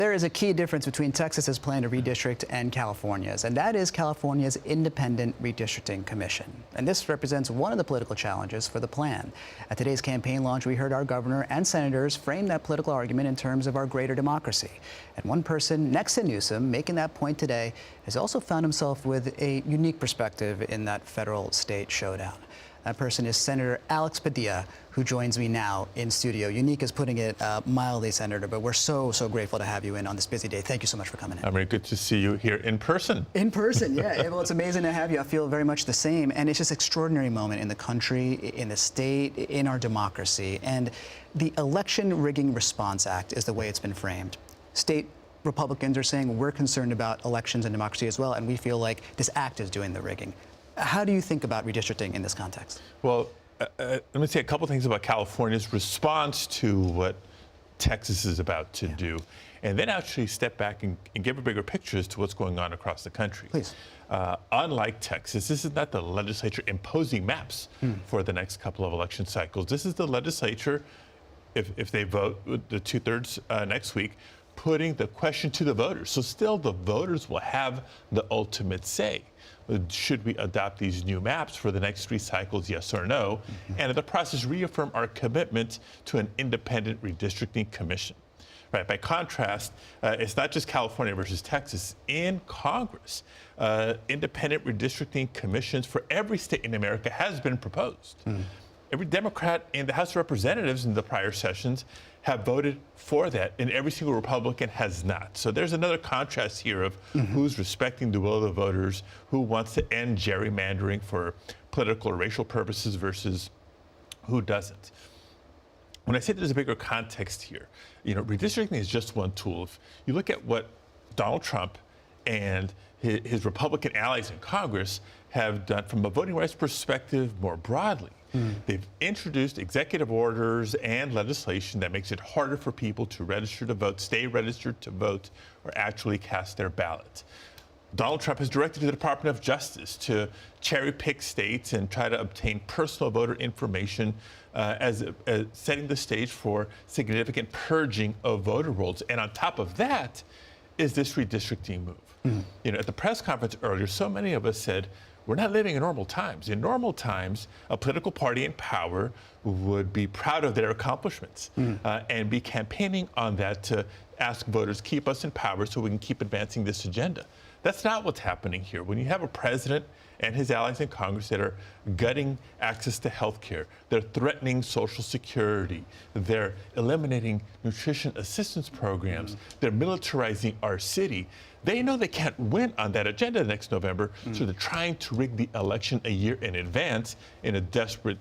There is a key difference between Texas's plan to redistrict and California's, and that is California's independent redistricting commission. And this represents one of the political challenges for the plan. At today's campaign launch, we heard our governor and senators frame that political argument in terms of our greater democracy. And one person next to Newsom making that point today has also found himself with a unique perspective in that federal-state showdown. That person is Senator Alex Padilla, who joins me now in studio. Unique is putting it mildly, Senator, but we're so grateful to have you in on this busy day. Thank you so much for coming in. Amrit, good to see you here in person. In person, yeah. Well, it's amazing to have you. I feel very much the same. And it's just an extraordinary moment in the country, in the state, in our democracy. And the Election Rigging Response Act is the way it's been framed. State Republicans are saying we're concerned about elections and democracy as well, and we feel like this act is doing the rigging. How do you think about redistricting in this context? Well, let me say a couple things about California's response to what Texas is about to do, and then actually step back and give a bigger picture as to what's going on across the country. Please. Unlike Texas, this is not the legislature imposing maps for the next couple of election cycles. This is the legislature, if they vote with the 2/3 next week, putting the question to the voters. So still the voters will have the ultimate say. Should we adopt these new maps for the next 3 cycles, yes or no? And in the process, reaffirm our commitment to an independent redistricting commission. Right. By contrast, it's not just California versus Texas. In Congress, independent redistricting commissions for every state in America has been proposed. Every Democrat in the House of Representatives in the prior sessions have voted for that, and every single Republican has not. So there's another contrast here of who's respecting the will of the voters, who wants to end gerrymandering for political or racial purposes versus who doesn't. When I say there's a bigger context here, redistricting is just one tool. If you look at what Donald Trump and his Republican allies in Congress have done from a voting rights perspective more broadly, they've introduced executive orders and legislation that makes it harder for people to register to vote, stay registered to vote, or actually cast their ballot. Donald Trump has directed the Department of Justice to cherry pick states and try to obtain personal voter information as setting the stage for significant purging of voter rolls. And on top of that is this redistricting move. At the press conference earlier, so many of us said, we're not living in normal times. In normal times, a political party in power would be proud of their accomplishments and be campaigning on that to ask voters, keep us in power so we can keep advancing this agenda. That's not what's happening here. When you have a president and his allies in Congress that are gutting access to health care, they're threatening Social Security, they're eliminating nutrition assistance programs, they're militarizing our city, they know they can't win on that agenda next November, so they're trying to rig the election a year in advance in a desperate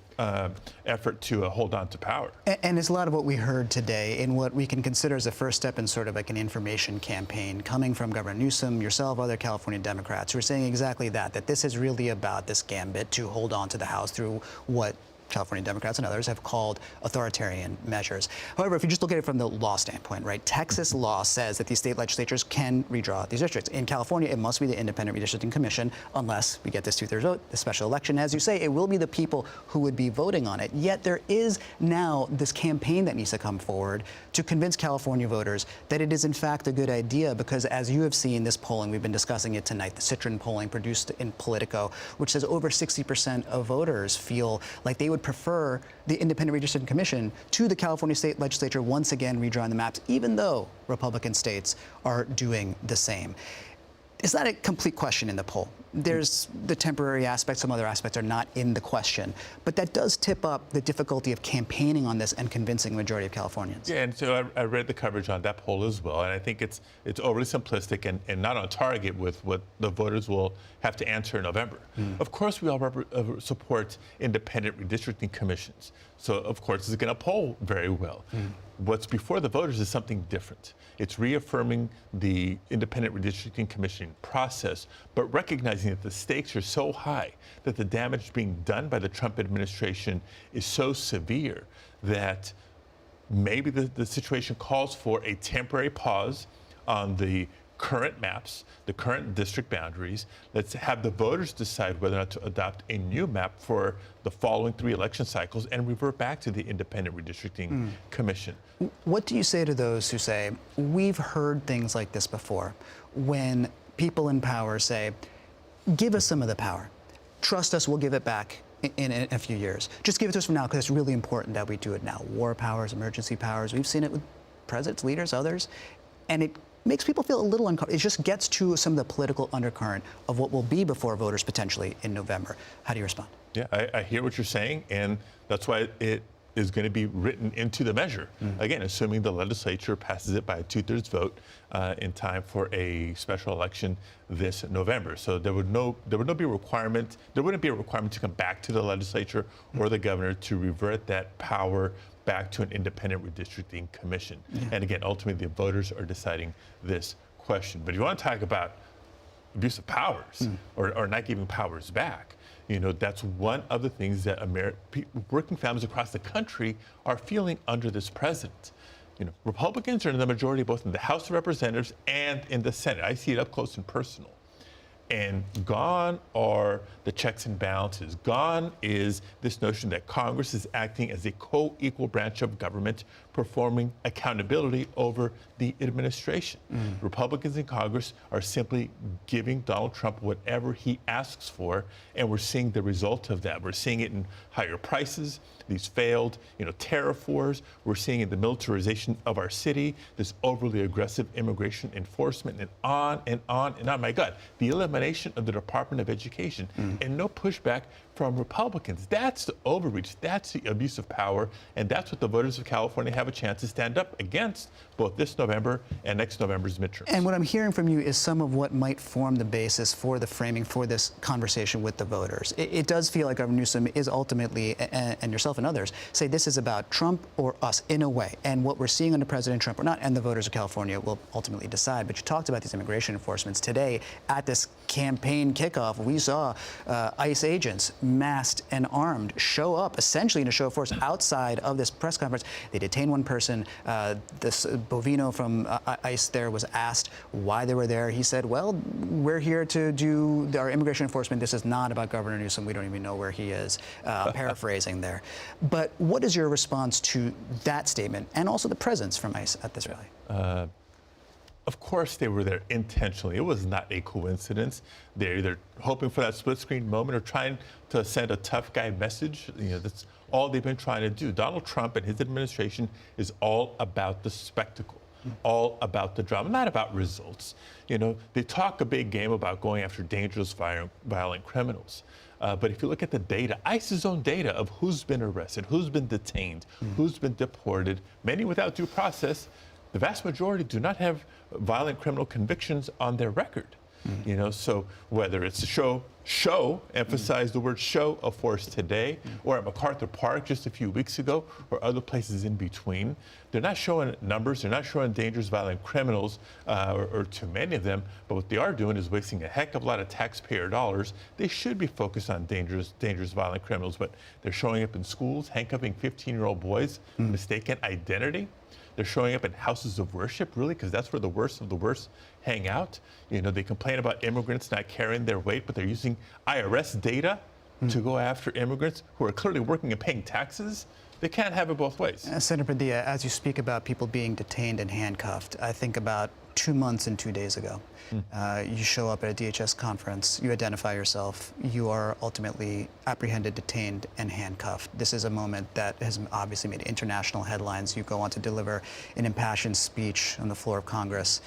effort to hold on to power. And it's a lot of what we heard today in what we can consider as a first step in sort of like an information campaign coming from Governor Newsom, yourself, other California Democrats who are saying exactly that this is really about this gambit to hold on to the House through what California Democrats and others have called authoritarian measures. However, if you just look at it from the law standpoint, right, Texas law says that these state legislatures can redraw these districts. In California, it must be the Independent Redistricting Commission unless we get this 2/3 vote, the special election. As you say, it will be the people who would be voting on it. Yet there is now this campaign that needs to come forward to convince California voters that it is in fact a good idea because as you have seen this polling, we've been discussing it tonight, the Citron polling produced in Politico, which says over 60% of voters feel like they would prefer the Independent Redistricting Commission to the California State Legislature once again redrawing the maps, even though Republican states are doing the same. It's not a complete question in the poll. There's the temporary aspects, some other aspects are not in the question. But that does tip up the difficulty of campaigning on this and convincing the majority of Californians. Yeah, and so I read the coverage on that poll as well, and I think it's overly simplistic and not on target with what the voters will have to answer in November. Of course, we all support independent redistricting commissions. So, of course, it's going to poll very well. What's before the voters is something different. It's reaffirming the independent redistricting commission process, but recognizing that the stakes are so high, that the damage being done by the Trump administration is so severe that maybe the situation calls for a temporary pause on the current maps, the current district boundaries. Let's have the voters decide whether or not to adopt a new map for the following 3 election cycles and revert back to the Independent Redistricting Commission. What do you say to those who say, we've heard things like this before, when people in power say, give us some of the power. Trust us, we'll give it back in a few years. Just give it to us from now because it's really important that we do it now. War powers, emergency powers, we've seen it with presidents, leaders, others, and it makes people feel a little uncomfortable. It just gets to some of the political undercurrent of what will be before voters potentially in November. How do you respond? Yeah, I hear what you're saying, and that's why it is going to be written into the measure. Again, assuming the legislature passes it by a 2/3 vote in time for a special election this November. So there wouldn't be a requirement to come back to the legislature or the governor to revert that power back to an independent redistricting commission. And again, ultimately, the voters are deciding this question. But if you want to talk about abuse of powers or not giving powers back, that's one of the things that working families across the country are feeling under this president. Republicans are in the majority both in the House of Representatives and in the Senate. I see it up close and personal. And gone are the checks and balances. Gone is this notion that Congress is acting as a co-equal branch of government, performing accountability over the administration. Republicans in Congress are simply giving Donald Trump whatever he asks for, and we're seeing the result of that. We're seeing it in higher prices, these failed, tariff wars. We're seeing it in the militarization of our city, this overly aggressive immigration enforcement, and on and on and on. My God, the elimination of the Department of Education and no pushback from Republicans. That's the overreach. That's the abuse of power. And that's what the voters of California have a chance to stand up against both this November and next November's midterms. And what I'm hearing from you is some of what might form the basis for the framing for this conversation with the voters. It does feel like Governor Newsom is ultimately, and yourself and others, say this is about Trump or us in a way. And what we're seeing under President Trump or not, and the voters of California will ultimately decide. But you talked about these immigration enforcements. Today, at this campaign kickoff, we saw ICE agents masked and armed show up essentially in a show of force outside of this press conference. They detained one person. This Bovino from ICE there was asked why they were there. He said, well, we're here to do our immigration enforcement. This is not about Governor Newsom. We don't even know where he is. Paraphrasing there. But what is your response to that statement and also the presence from ICE at this rally? Of course they were there intentionally. It was not a coincidence. They're either hoping for that split screen moment or trying to send a tough guy message. That's all they've been trying to do. Donald Trump and his administration is all about the spectacle, all about the drama, not about results. They talk a big game about going after dangerous, violent criminals. But if you look at the data, ICE's own data of who's been arrested, who's been detained, who's been deported, many without due process, the vast majority do not have violent criminal convictions on their record. So whether it's a emphasize the word show of force today, or at MacArthur Park just a few weeks ago, or other places in between, they're not showing numbers, they're not showing dangerous violent criminals, or too many of them, but what they are doing is wasting a heck of a lot of taxpayer dollars. They should be focused on dangerous violent criminals, but they're showing up in schools, handcuffing 15-year-old boys, mistaken identity. They're showing up in houses of worship, really, because that's where the worst of the worst hang out. They complain about immigrants not carrying their weight, but they're using IRS data to go after immigrants who are clearly working and paying taxes. They can't have it both ways. Senator Padilla, as you speak about people being detained and handcuffed, I think about 2 months and 2 days ago. You show up at a DHS conference, you identify yourself, you are ultimately apprehended, detained, and handcuffed. This is a moment that has obviously made international headlines. You go on to deliver an impassioned speech on the floor of Congress.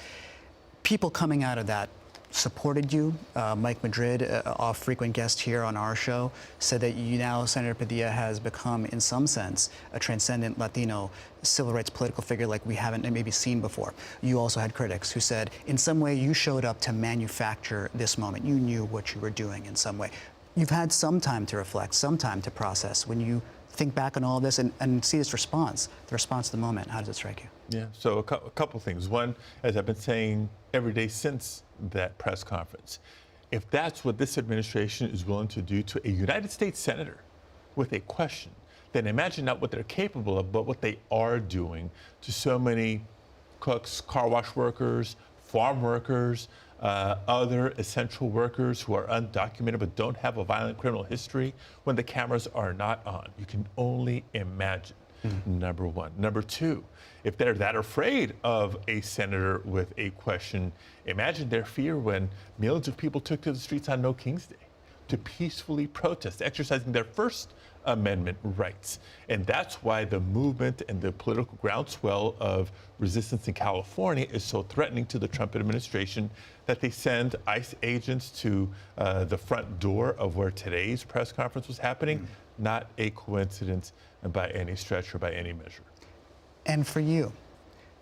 People coming out of that supported you. Mike Madrid, a frequent guest here on our show, said that you now, Senator Padilla, has become, in some sense, a transcendent Latino civil rights political figure like we haven't maybe seen before. You also had critics who said, in some way, you showed up to manufacture this moment. You knew what you were doing in some way. You've had some time to reflect, some time to process. When you think back on all of this and see this response, the response to the moment, how does it strike you? Yeah, so a couple things. One, as I've been saying every day since that press conference, if that's what this administration is willing to do to a United States senator with a question, then imagine not what they're capable of, but what they are doing to so many cooks, car wash workers, farm workers, other essential workers who are undocumented but don't have a violent criminal history when the cameras are not on. You can only imagine, number one. Number two, if they're that afraid of a senator with a question, imagine their fear when millions of people took to the streets on No King's Day to peacefully protest, exercising their First Amendment rights. And that's why the movement and the political groundswell of resistance in California is so threatening to the Trump administration that they send ICE agents to the front door of where today's press conference was happening. Not a coincidence by any stretch or by any measure. And for you,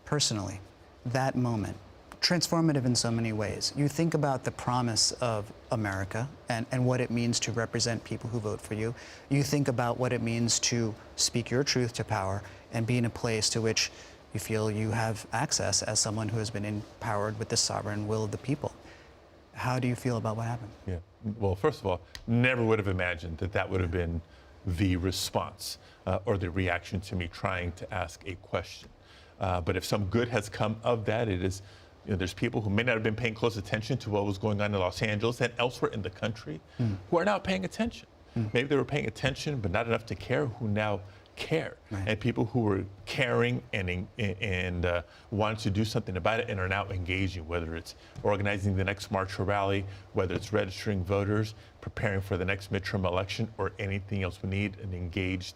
personally, that moment, transformative in so many ways. You think about the promise of America and what it means to represent people who vote for you. You think about what it means to speak your truth to power and be in a place to which you feel you have access as someone who has been empowered with the sovereign will of the people. How do you feel about what happened? Yeah. Well, first of all, never would have imagined that that would have been the response or the reaction to me trying to ask a question. But if some good has come of that, it is, there's people who may not have been paying close attention to what was going on in Los Angeles and elsewhere in the country who are now paying attention. Maybe they were paying attention, but not enough to care, who now care. Right. And people who were caring and wanted to do something about it and are now engaging, whether it's organizing the next march or rally, whether it's registering voters, preparing for the next midterm election, or anything else. We need an engaged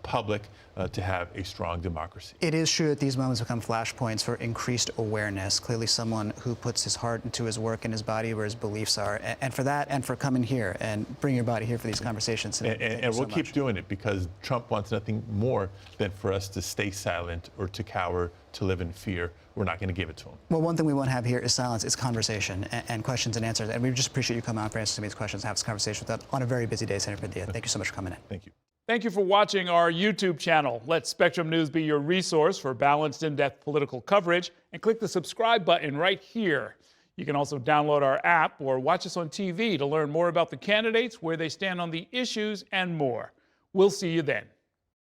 public to have a strong democracy. It is true that these moments become flashpoints for increased awareness. Clearly someone who puts his heart into his work and his body where his beliefs are. And for that, and for coming here and bring your body here for these conversations. And we'll keep doing it because Trump wants nothing more than for us to stay silent or to cower, to live in fear. We're not going to give it to him. Well, one thing we won't have here is silence. It's conversation and questions and answers. And we just appreciate you coming on for answers to these questions and have this conversation with us on a very busy day, Senator Padilla. Thank you so much for coming in. Thank you. Thank you for watching our YouTube channel. Let Spectrum News be your resource for balanced, in-depth political coverage, and click the subscribe button right here. You can also download our app or watch us on TV to learn more about the candidates, where they stand on the issues, and more. We'll see you then.